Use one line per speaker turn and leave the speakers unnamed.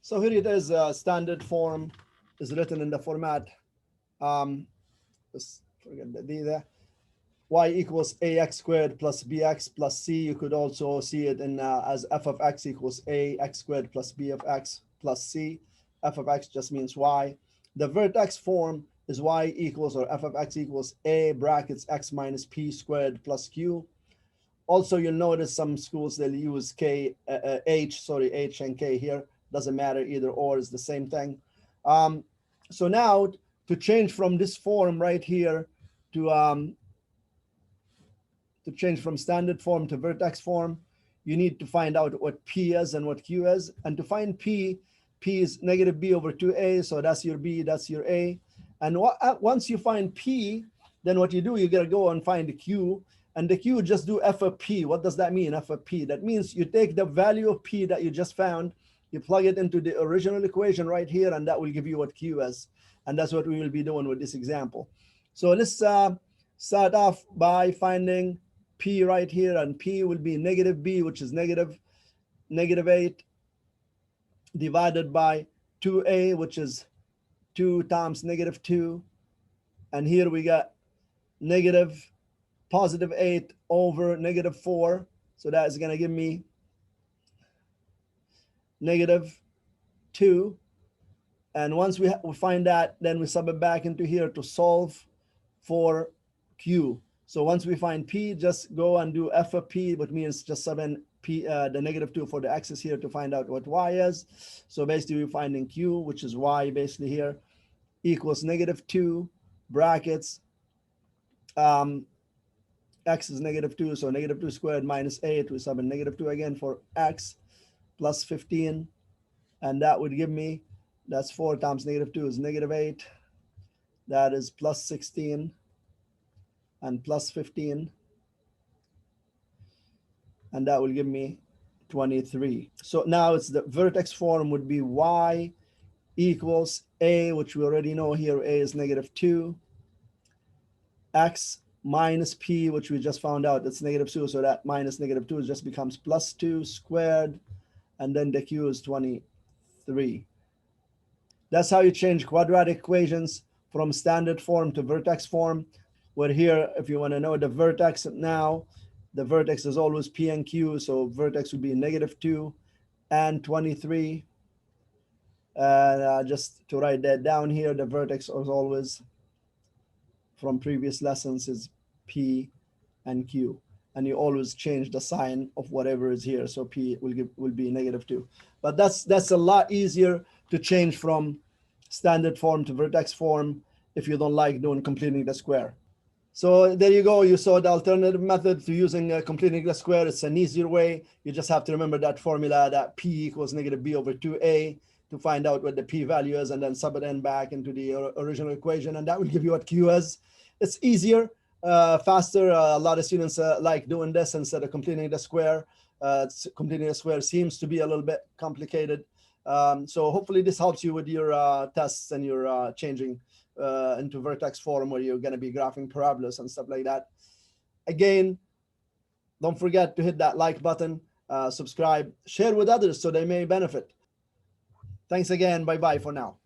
So here it is, standard form is written in the format, let's forget the d there, y equals ax squared plus bx plus c. You could also see it in as f of x equals ax squared plus b of x plus c. F of x just means y. The vertex form is y equals, or f of x equals a brackets x minus p squared plus q. Also, you'll notice some schools, they'll use h and k here. Doesn't matter, either or is the same thing. So now to change from this form right here to change from standard form to vertex form, you need to find out what p is and what q is. And to find p is negative b over 2a, so that's your b, that's your a. And once you find p, then what you do, you gotta go and find the q, and the q, just do f of p. What does that mean, f of p? That means you take the value of p that you just found, you plug it into the original equation right here, and that will give you what q is. And that's what we will be doing with this example. So let's start off by finding p right here, and p will be negative b, which is negative 8, divided by 2a, which is 2 times negative 2. And here we got positive 8 over negative 4. So that is going to give me negative 2. And once we find that, then we sub it back into here to solve for q. So once we find p, just go and do f of p, which means just sub in p, the negative 2 for the x's here to find out what y is. So basically we're finding q, which is y basically here, equals negative 2 brackets, x is negative 2, so negative 2 squared minus 8, we sub in negative 2 again for x, plus 15, and that would give me, that's 4 times negative 2 is negative 8, that is plus 16, and plus 15, and that will give me 23. So now it's the vertex form would be y equals a, which we already know here, a is negative 2, x minus p, which we just found out it's negative 2, so that minus negative 2 just becomes plus 2 squared, and then the q is 23. That's how you change quadratic equations from standard form to vertex form. Where here, if you want to know the vertex now, the vertex is always p and q, so vertex would be negative 2 and 23. Just to write that down here, the vertex is always, from previous lessons, is p and q, and you always change the sign of whatever is here, so p will be negative 2. But that's a lot easier to change from standard form to vertex form if you don't like doing completing the square. So there you go. You saw the alternative method to using completing the square. It's an easier way. You just have to remember that formula, that p equals negative b over 2a, to find out what the p value is, and then sub it in back into the original equation, and that will give you what q is. It's easier, faster. A lot of students like doing this instead of completing the square. Completing the square seems to be a little bit complicated. So hopefully this helps you with your tests and your changing into vertex form, where you're going to be graphing parabolas and stuff like that. Again, don't forget to hit that like button, subscribe, share with others so they may benefit. Thanks again. Bye-bye for now.